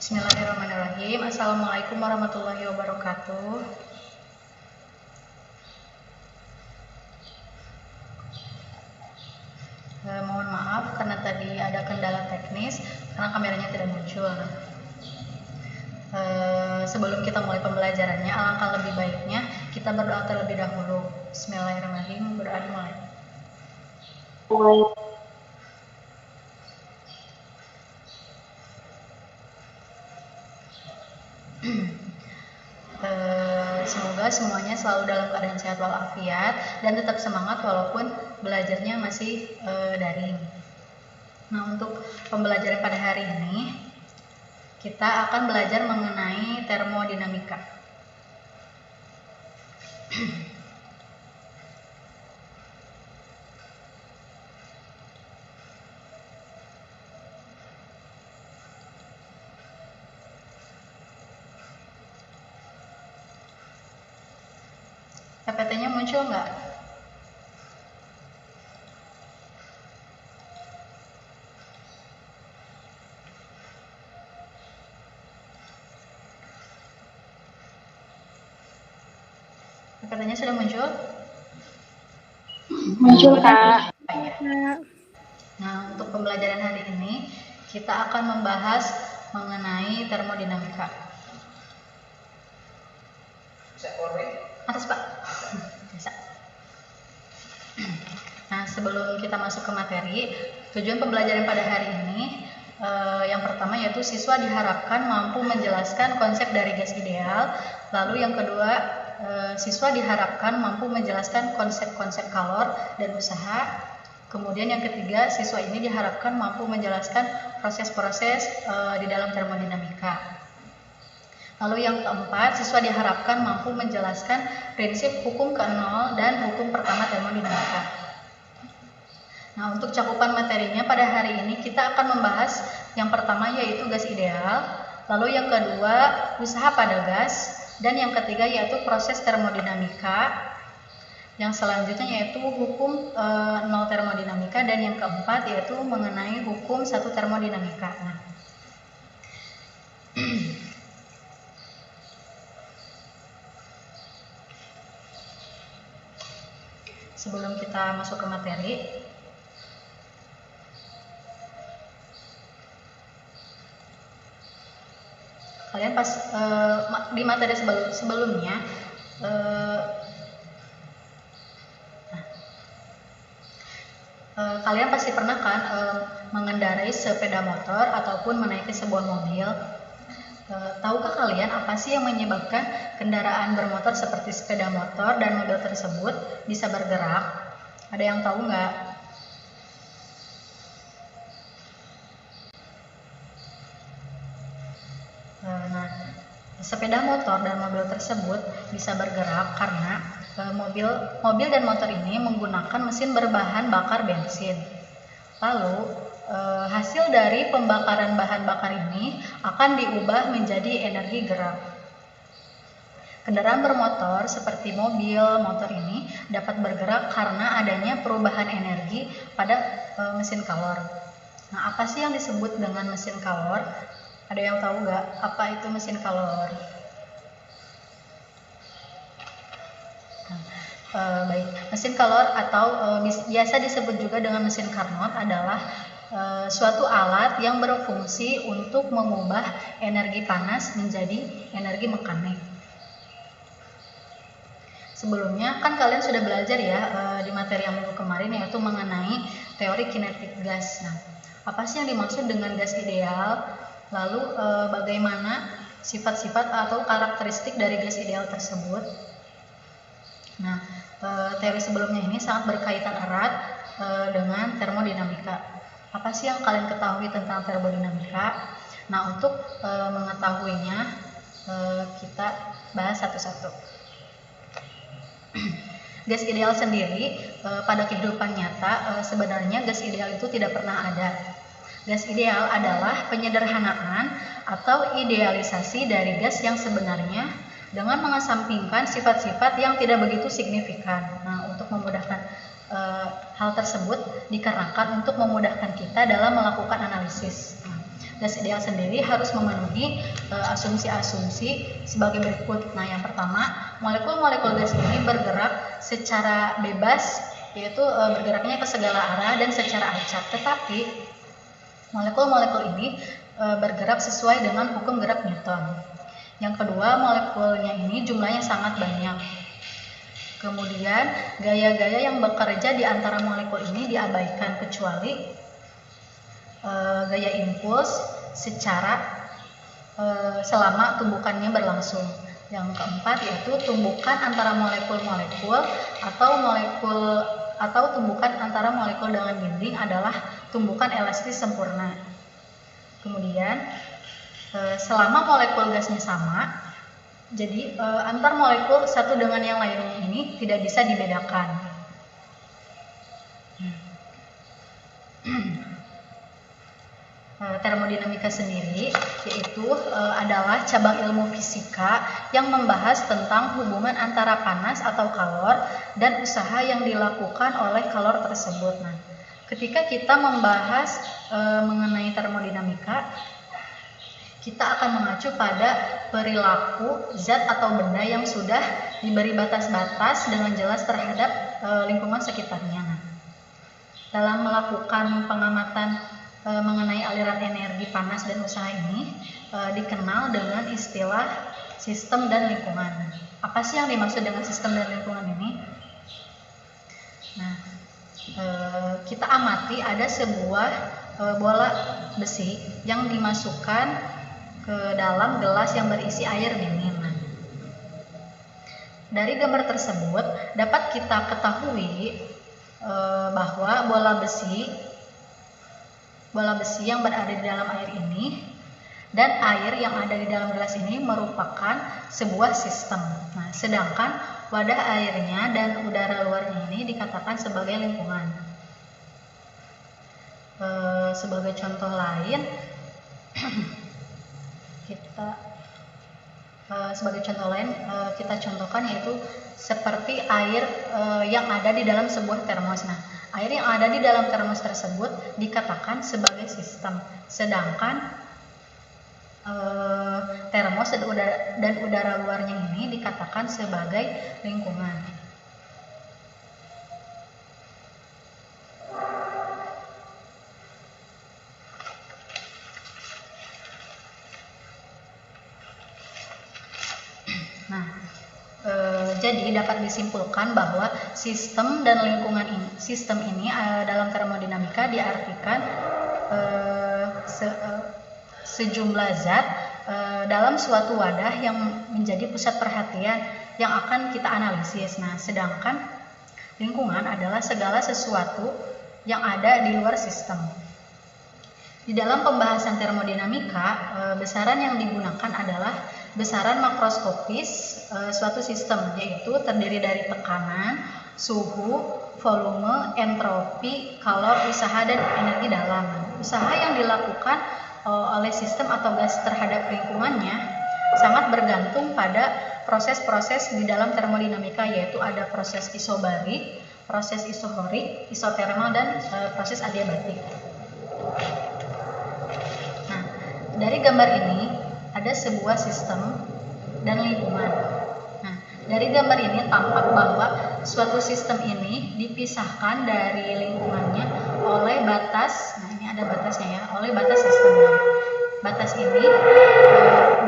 Bismillahirrahmanirrahim. Assalamualaikum warahmatullahi wabarakatuh. Mohon maaf karena tadi ada kendala teknis karena kameranya tidak muncul. Sebelum kita mulai pembelajarannya, alangkah lebih baiknya kita berdoa terlebih dahulu. Bismillahirrahmanirrahim. Berdoa dimulai. Semoga semuanya selalu dalam keadaan sehat walafiat dan tetap semangat walaupun belajarnya masih daring. Nah, untuk pembelajaran pada hari ini kita akan belajar mengenai termodinamika. PPT-nya muncul nggak? PPT-nya sudah muncul? Muncul, Kak. Nah, untuk pembelajaran hari ini kita akan membahas mengenai termodinamika. Atas, Pak. Bisa. Nah, sebelum kita masuk ke materi, tujuan pembelajaran pada hari ini yang pertama yaitu siswa diharapkan mampu menjelaskan konsep dari gas ideal. Lalu yang kedua, siswa diharapkan mampu menjelaskan konsep-konsep kalor dan usaha. Kemudian yang ketiga, siswa ini diharapkan mampu menjelaskan proses-proses di dalam termodinamika. Lalu yang keempat, siswa diharapkan mampu menjelaskan prinsip hukum ke-0 dan hukum pertama termodinamika. Nah, untuk cakupan materinya pada hari ini kita akan membahas yang pertama yaitu gas ideal, lalu yang kedua usaha pada gas, dan yang ketiga yaitu proses termodinamika. Yang selanjutnya yaitu hukum 0 termodinamika, dan yang keempat yaitu mengenai hukum 1 termodinamika. Nah, sebelum kita masuk ke materi, kalian pas di materi sebelumnya kalian pasti pernah kan mengendarai sepeda motor ataupun menaiki sebuah mobil. Tahukah kalian apa sih yang menyebabkan kendaraan bermotor seperti sepeda motor dan mobil tersebut bisa bergerak? Ada yang tahu nggak? Nah, sepeda motor dan mobil tersebut bisa bergerak karena mobil dan motor ini menggunakan mesin berbahan bakar bensin. Lalu hasil dari pembakaran bahan bakar ini akan diubah menjadi energi gerak. Kendaraan bermotor seperti mobil, motor ini dapat bergerak karena adanya perubahan energi pada mesin kalor. Nah, apa sih yang disebut dengan mesin kalor? Ada yang tahu nggak apa itu mesin kalor? Baik, mesin kalor atau biasa disebut juga dengan mesin Carnot adalah suatu alat yang berfungsi untuk mengubah energi panas menjadi energi mekanik. Sebelumnya kan kalian sudah belajar ya di materi yang minggu kemarin yaitu mengenai teori kinetik gas. Nah, apa sih yang dimaksud dengan gas ideal? Lalu bagaimana sifat-sifat atau karakteristik dari gas ideal tersebut? Nah, teori sebelumnya ini sangat berkaitan erat dengan termodinamika. Apa sih yang kalian ketahui tentang termodinamika? Nah, untuk mengetahuinya kita bahas satu-satu. Gas ideal sendiri pada kehidupan nyata sebenarnya gas ideal itu tidak pernah ada. Gas ideal adalah penyederhanaan atau idealisasi dari gas yang sebenarnya dengan mengesampingkan sifat-sifat yang tidak begitu signifikan. Nah, untuk memudahkan hal tersebut dikarenakan untuk memudahkan kita dalam melakukan analisis. Nah, gas ideal sendiri harus memenuhi asumsi-asumsi sebagai berikut. Nah, yang pertama, molekul-molekul gas ini bergerak secara bebas, yaitu bergeraknya ke segala arah dan secara acak. Tetapi molekul-molekul ini bergerak sesuai dengan hukum gerak Newton. Yang kedua, molekulnya ini jumlahnya sangat banyak. Kemudian, gaya-gaya yang bekerja di antara molekul ini diabaikan kecuali gaya impuls selama tumbukannya berlangsung. Yang keempat yaitu tumbukan antara molekul-molekul atau tumbukan antara molekul dengan dinding adalah tumbukan elastis sempurna. Kemudian, selama molekul gasnya sama, jadi antar molekul satu dengan yang lainnya ini tidak bisa dibedakan. Termodinamika sendiri yaitu adalah cabang ilmu fisika yang membahas tentang hubungan antara panas atau kalor dan usaha yang dilakukan oleh kalor tersebut. Nah, ketika kita membahas mengenai termodinamika, kita akan mengacu pada perilaku zat atau benda yang sudah diberi batas-batas dengan jelas terhadap lingkungan sekitarnya. Nah, dalam melakukan pengamatan mengenai aliran energi panas dan usaha ini dikenal dengan istilah sistem dan lingkungan. Apa sih yang dimaksud dengan sistem dan lingkungan ini? Nah, kita amati ada sebuah bola besi yang dimasukkan ke dalam gelas yang berisi air dingin. Dari gambar tersebut dapat kita ketahui bahwa bola besi yang berada di dalam air ini dan air yang ada di dalam gelas ini merupakan sebuah sistem. Nah, sedangkan wadah airnya dan udara luarnya ini dikatakan sebagai lingkungan. Sebagai contoh lain, kita contohkan yaitu seperti air yang ada di dalam sebuah termos. Nah, air yang ada di dalam termos tersebut dikatakan sebagai sistem, sedangkan termos dan udara luarnya ini dikatakan sebagai lingkungan. Nah, jadi dapat disimpulkan bahwa sistem dan lingkungan ini, sistem ini dalam termodinamika diartikan sejumlah zat dalam suatu wadah yang menjadi pusat perhatian yang akan kita analisis. Nah, sedangkan lingkungan adalah segala sesuatu yang ada di luar sistem. Di dalam pembahasan termodinamika, besaran yang digunakan adalah besaran makroskopis suatu sistem, yaitu terdiri dari tekanan, suhu, volume, entropi, kalor, usaha, dan energi dalam. Usaha yang dilakukan oleh sistem atau gas terhadap lingkungannya sangat bergantung pada proses-proses di dalam termodinamika, yaitu ada proses isobarik, proses isohorik, isotermal, dan proses adiabatik. Nah, dari gambar ini ada sebuah sistem dan lingkungan. Nah, dari gambar ini tampak bahwa suatu sistem ini dipisahkan dari lingkungannya oleh batas. Nah, ini ada batasnya ya, oleh batas sistemnya. Batas ini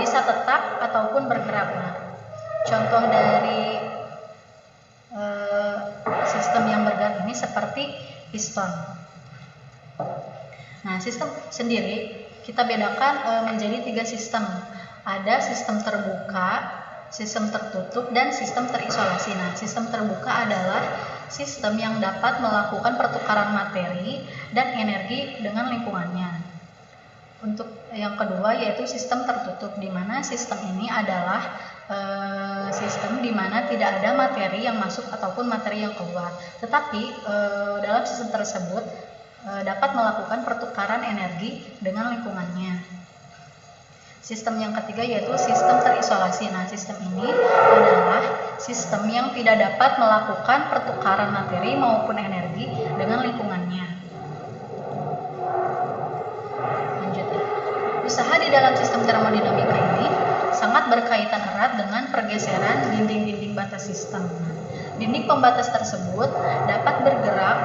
bisa tetap ataupun bergerak. Nah, contoh dari sistem yang bergerak ini seperti piston. Nah, sistem sendiri kita bedakan menjadi 3 sistem. Ada sistem terbuka, sistem tertutup, dan sistem terisolasi. Nah, sistem terbuka adalah sistem yang dapat melakukan pertukaran materi dan energi dengan lingkungannya. Untuk yang kedua yaitu sistem tertutup, di mana sistem ini adalah sistem di mana tidak ada materi yang masuk ataupun materi yang keluar. Tetapi dalam sistem tersebut dapat melakukan pertukaran energi dengan lingkungannya. Sistem yang ketiga yaitu sistem terisolasi. Nah, sistem ini adalah sistem yang tidak dapat melakukan pertukaran materi maupun energi dengan lingkungannya. Lanjut ya. Usaha di dalam sistem termodinamika ini sangat berkaitan erat dengan pergeseran dinding-dinding batas sistem. Dinding pembatas tersebut dapat bergerak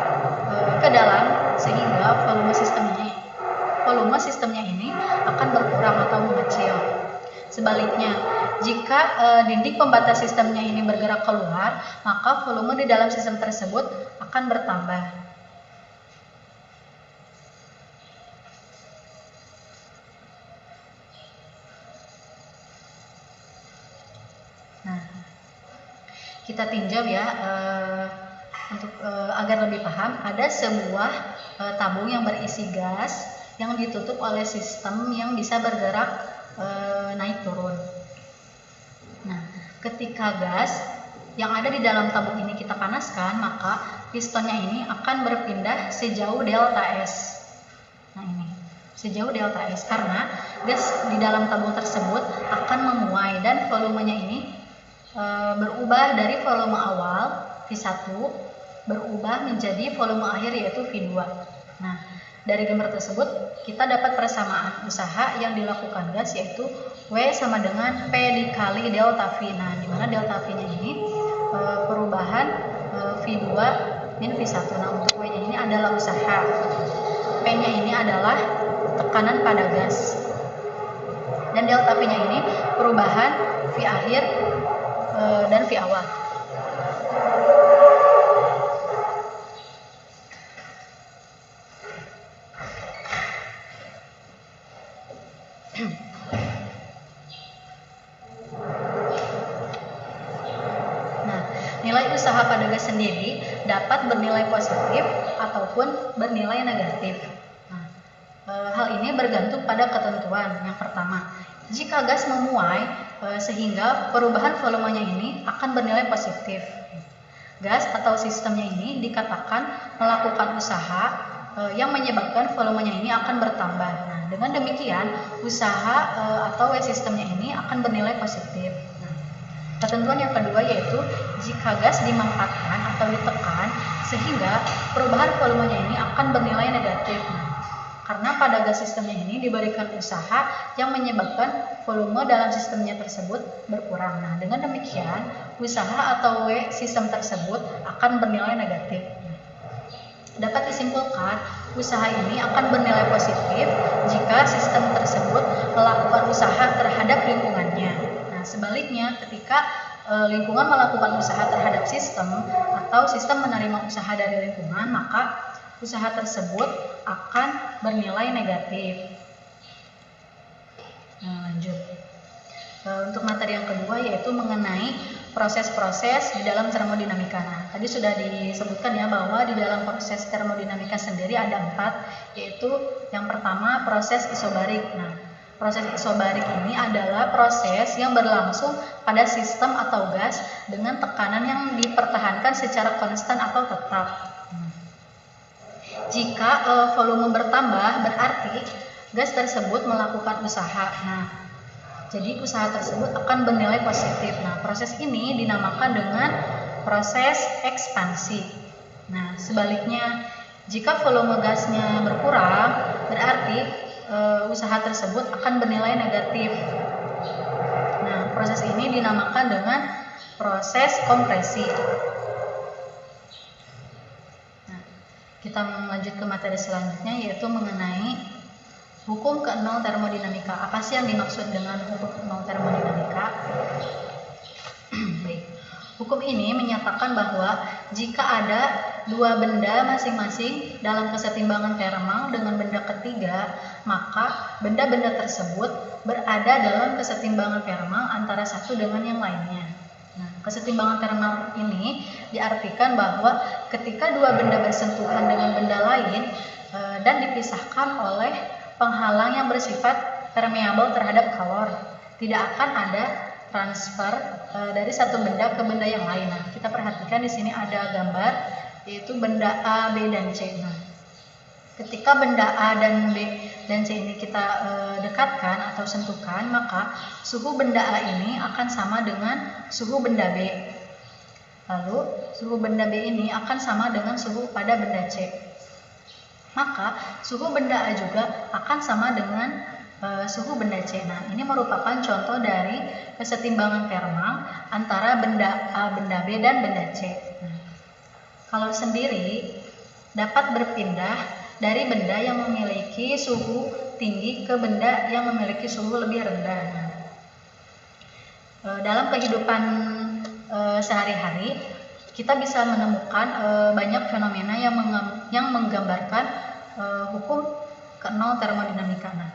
ke dalam sehingga volume sistemnya ini akan berkurang atau mengecil. Sebaliknya, jika dinding pembatas sistemnya ini bergerak keluar, maka volume di dalam sistem tersebut akan bertambah. Nah, kita tinjau ya, untuk agar lebih paham, ada sebuah tabung yang berisi gas yang ditutup oleh sistem yang bisa bergerak naik turun. Nah, ketika gas yang ada di dalam tabung ini kita panaskan, maka pistonnya ini akan berpindah sejauh delta S. Nah, ini sejauh delta S, karena gas di dalam tabung tersebut akan memuai dan volumenya ini berubah dari volume awal V1 berubah menjadi volume akhir yaitu V2. Nah, dari gambar tersebut kita dapat persamaan usaha yang dilakukan gas yaitu W sama dengan P dikali delta V. Nah, di mana delta V-nya ini perubahan V2 min V1. Nah, untuk W-nya ini adalah usaha. P-nya ini adalah tekanan pada gas. Dan delta V-nya ini perubahan V akhir dan V awal. Nah, nilai usaha pada gas sendiri dapat bernilai positif ataupun bernilai negatif. Nah, hal ini bergantung pada ketentuan. Yang pertama, jika gas memuai sehingga perubahan volumenya ini akan bernilai positif. Gas atau sistemnya ini dikatakan melakukan usaha yang menyebabkan volumenya ini akan bertambah. Nah, dengan demikian usaha atau W sistemnya ini akan bernilai positif. Nah, ketentuan yang kedua yaitu jika gas dimanfaatkan atau ditekan sehingga perubahan volumenya ini akan bernilai negatif. Nah, karena pada gas sistemnya ini diberikan usaha yang menyebabkan volume dalam sistemnya tersebut berkurang. Nah, dengan demikian usaha atau W sistem tersebut akan bernilai negatif. Dapat disimpulkan, usaha ini akan bernilai positif jika sistem tersebut melakukan usaha terhadap lingkungannya. Nah, sebaliknya ketika lingkungan melakukan usaha terhadap sistem atau sistem menerima usaha dari lingkungan, maka usaha tersebut akan bernilai negatif. Nah, lanjut. Untuk materi yang kedua yaitu mengenai proses-proses di dalam termodinamika. Nah, tadi sudah disebutkan ya bahwa di dalam proses termodinamika sendiri ada 4, yaitu yang pertama proses isobarik. Nah, proses isobarik ini adalah proses yang berlangsung pada sistem atau gas dengan tekanan yang dipertahankan secara konstan atau tetap. Jika volume bertambah, berarti gas tersebut melakukan usaha. Nah, jadi usaha tersebut akan bernilai positif. Nah, proses ini dinamakan dengan proses ekspansi. Nah, sebaliknya, jika volume gasnya berkurang, berarti usaha tersebut akan bernilai negatif. Nah, proses ini dinamakan dengan proses kompresi. Kita lanjut ke materi selanjutnya yaitu mengenai hukum ke-0 termodinamika. Apa sih yang dimaksud dengan hukum ke-0 termodinamika? Baik. Hukum ini menyatakan bahwa jika ada dua benda masing-masing dalam kesetimbangan termal dengan benda ketiga, maka benda-benda tersebut berada dalam kesetimbangan termal antara satu dengan yang lainnya. Nah, kesetimbangan termal ini diartikan bahwa ketika dua benda bersentuhan dengan benda lain dan dipisahkan oleh penghalang yang bersifat permeabel terhadap kalor, tidak akan ada transfer dari satu benda ke benda yang lain. Nah, kita perhatikan di sini ada gambar yaitu benda A, B, dan C. Nah, ketika benda A dan B dan C ini kita dekatkan atau sentuhkan, maka suhu benda A ini akan sama dengan suhu benda B. Lalu suhu benda B ini akan sama dengan suhu pada benda C. Maka suhu benda A juga akan sama dengan suhu benda C. Nah, ini merupakan contoh dari kesetimbangan termal antara benda A, benda B, dan benda C. Nah, kalor sendiri dapat berpindah dari benda yang memiliki suhu tinggi ke benda yang memiliki suhu lebih rendah. Nah, dalam kehidupan sehari-hari, kita bisa menemukan banyak fenomena yang menggambarkan hukum ke-0 termodinamika. Nah,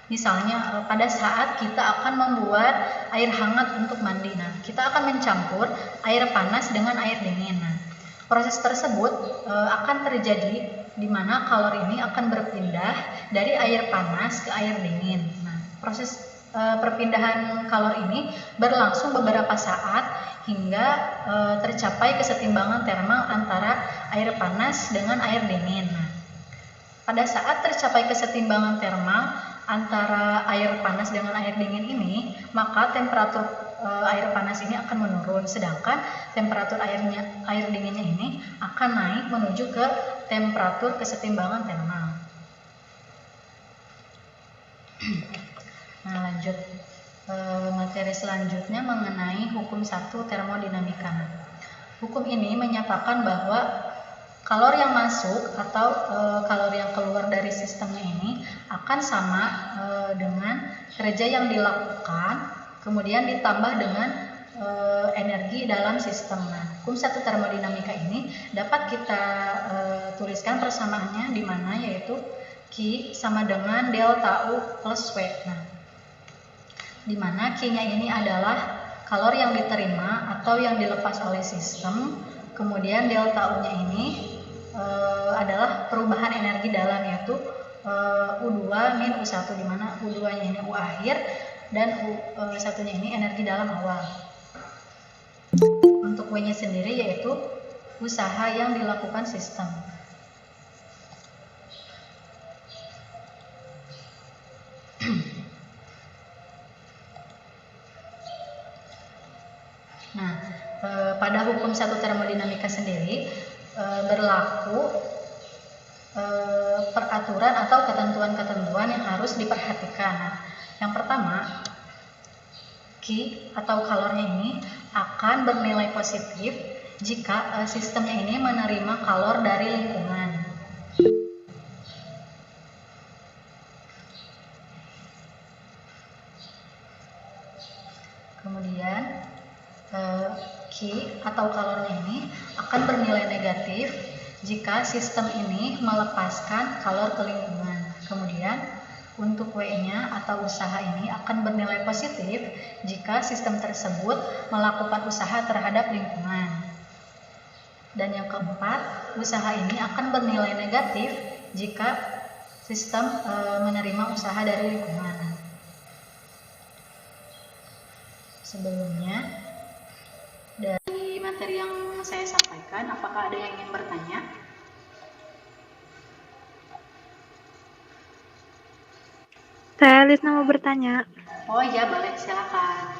misalnya pada saat kita akan membuat air hangat untuk mandi, nah kita akan mencampur air panas dengan air dingin. Nah, proses tersebut akan terjadi di mana kalor ini akan berpindah dari air panas ke air dingin. Nah, proses perpindahan kalor ini berlangsung beberapa saat hingga tercapai kesetimbangan termal antara air panas dengan air dingin. Nah, pada saat tercapai kesetimbangan termal antara air panas dengan air dingin ini, maka temperatur air panas ini akan menurun, sedangkan temperatur air dinginnya ini akan naik menuju ke temperatur kesetimbangan termal. Nah, lanjut materi selanjutnya mengenai hukum 1 termodinamika. Hukum ini menyatakan bahwa kalor yang masuk atau kalor yang keluar dari sistemnya ini akan sama dengan kerja yang dilakukan, kemudian ditambah dengan energi dalam sistem. Nah, hukum 1 termodinamika ini dapat kita tuliskan persamaannya di mana, yaitu Q sama dengan delta U plus W. Nah, di mana Q-nya ini adalah kalor yang diterima atau yang dilepas oleh sistem, kemudian delta U-nya ini adalah perubahan energi dalam, yaitu U2 min U1, di mana U2-nya ini U akhir dan U1-nya ini energi dalam awal. Untuk W-nya sendiri yaitu usaha yang dilakukan sistem. Nah, pada hukum 1 termodinamika sendiri berlaku peraturan atau ketentuan-ketentuan yang harus diperhatikan. Nah, yang pertama, Q atau kalornya ini akan bernilai positif jika sistemnya ini menerima kalor dari lingkungan. Kemudian Q atau kalornya ini akan bernilai negatif jika sistem ini melepaskan kalor ke lingkungan. Kemudian untuk W-nya atau usaha ini akan bernilai positif jika sistem tersebut melakukan usaha terhadap lingkungan. Dan yang keempat, usaha ini akan bernilai negatif jika sistem menerima usaha dari lingkungan. Sebelumnya, dari materi yang saya sampaikan, apakah ada yang ingin bertanya? Saya Lisna mau bertanya. Oh iya, boleh, silakan.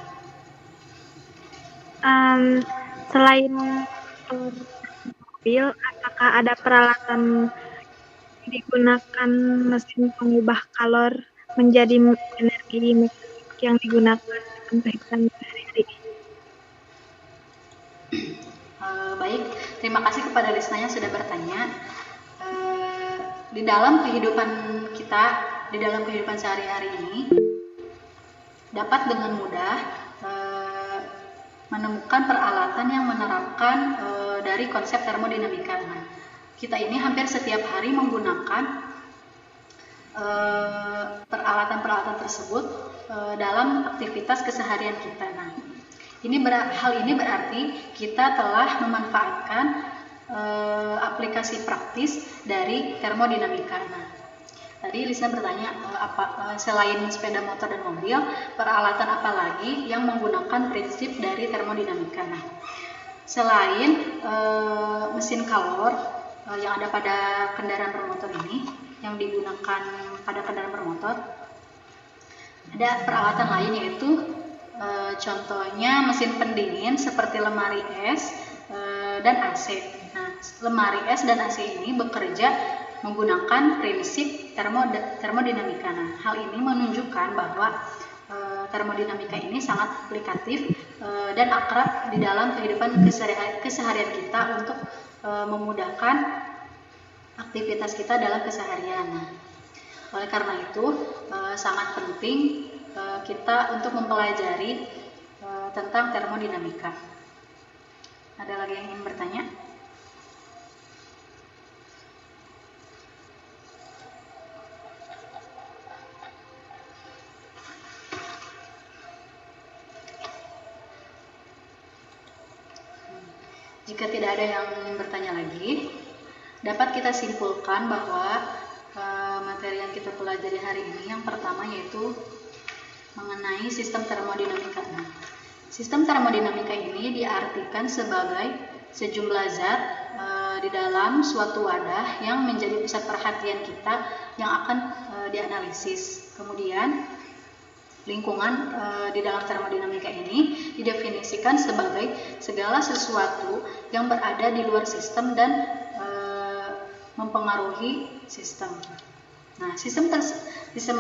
Selain mobil, apakah ada peralatan digunakan mesin pengubah kalor menjadi energi mekanik yang digunakan dalam kehidupan sehari-hari? Baik, terima kasih kepada Lisna yang sudah bertanya. Di dalam kehidupan kita, di dalam kehidupan sehari-hari ini, dapat dengan mudah menemukan peralatan yang menerapkan dari konsep termodinamika. Nah, kita ini hampir setiap hari menggunakan peralatan-peralatan tersebut dalam aktivitas keseharian kita. Nah, hal ini berarti kita telah memanfaatkan aplikasi praktis dari termodinamika. Nah, tadi Lisna bertanya selain sepeda motor dan mobil, peralatan apa lagi yang menggunakan prinsip dari termodinamika. Nah, selain mesin kalor yang ada pada kendaraan bermotor ini, yang digunakan pada kendaraan bermotor, ada peralatan lain, yaitu contohnya mesin pendingin seperti lemari es dan AC. Nah, lemari es dan AC ini bekerja menggunakan prinsip termodinamika. Nah, hal ini menunjukkan bahwa termodinamika ini sangat aplikatif dan akrab di dalam kehidupan keseharian kita untuk memudahkan aktivitas kita dalam keseharian. Nah, oleh karena itu sangat penting kita untuk mempelajari tentang termodinamika. Ada lagi yang ingin bertanya? Jika tidak ada yang ingin bertanya lagi, dapat kita simpulkan bahwa materi yang kita pelajari hari ini yang pertama yaitu mengenai sistem termodinamika. Nah, sistem termodinamika ini diartikan sebagai sejumlah zat di dalam suatu wadah yang menjadi pusat perhatian kita yang akan dianalisis. Kemudian lingkungan di dalam termodinamika ini didefinisikan sebagai segala sesuatu yang berada di luar sistem dan mempengaruhi sistem. Nah, sistem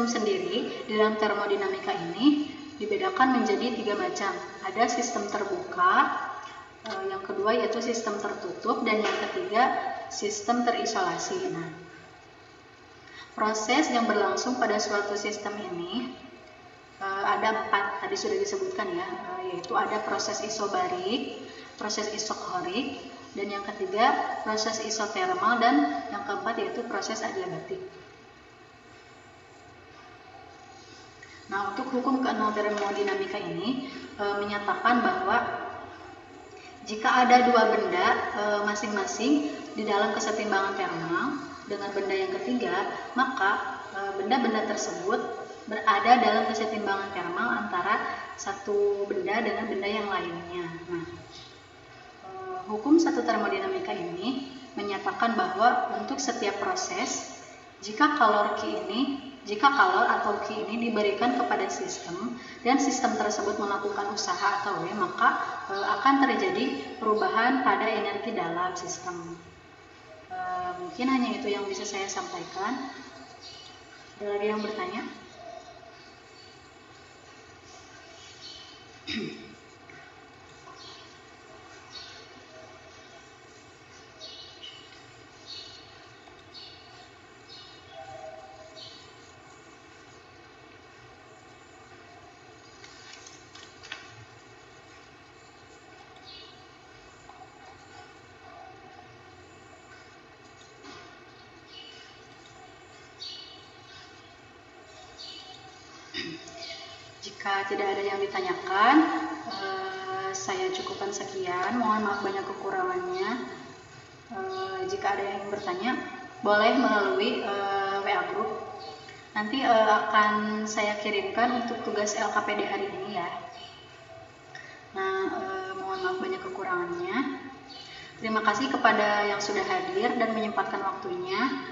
sendiri di dalam termodinamika ini dibedakan menjadi 3 macam. Ada sistem terbuka, yang kedua yaitu sistem tertutup, dan yang ketiga sistem terisolasi. Nah, proses yang berlangsung pada suatu sistem ini ada 4, tadi sudah disebutkan ya, yaitu ada proses isobarik, proses isokorik, dan yang ketiga proses isotermal, dan yang keempat yaitu proses adiabatik. Nah, untuk hukum keenam termodinamika ini menyatakan bahwa jika ada 2 benda masing-masing di dalam kesetimbangan termal dengan benda yang ketiga, maka benda-benda tersebut berada dalam kesetimbangan termal antara satu benda dengan benda yang lainnya. Nah, hukum satu termodinamika ini menyatakan bahwa untuk setiap proses, jika kalor atau Q ini diberikan kepada sistem dan sistem tersebut melakukan usaha atau W, maka akan terjadi perubahan pada energi dalam sistem. Mungkin hanya itu yang bisa saya sampaikan. Ada lagi yang bertanya? Jika tidak ada yang ditanyakan, saya cukupkan sekian. Mohon maaf banyak kekurangannya. Jika ada yang ingin bertanya, boleh melalui WA Group. Nanti akan saya kirimkan untuk tugas LKPD hari ini ya. Nah, mohon maaf banyak kekurangannya. Terima kasih kepada yang sudah hadir dan menyempatkan waktunya.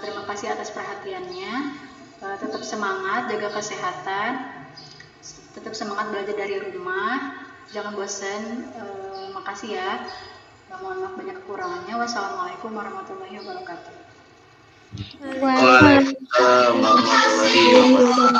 Terima kasih atas perhatiannya. Tetap semangat, jaga kesehatan. Tetap semangat belajar dari rumah. Jangan bosan. Makasih ya. Mohon maaf banyak kekurangannya. Wassalamualaikum warahmatullahi wabarakatuh. Waalaikumsalam warahmatullahi wabarakatuh.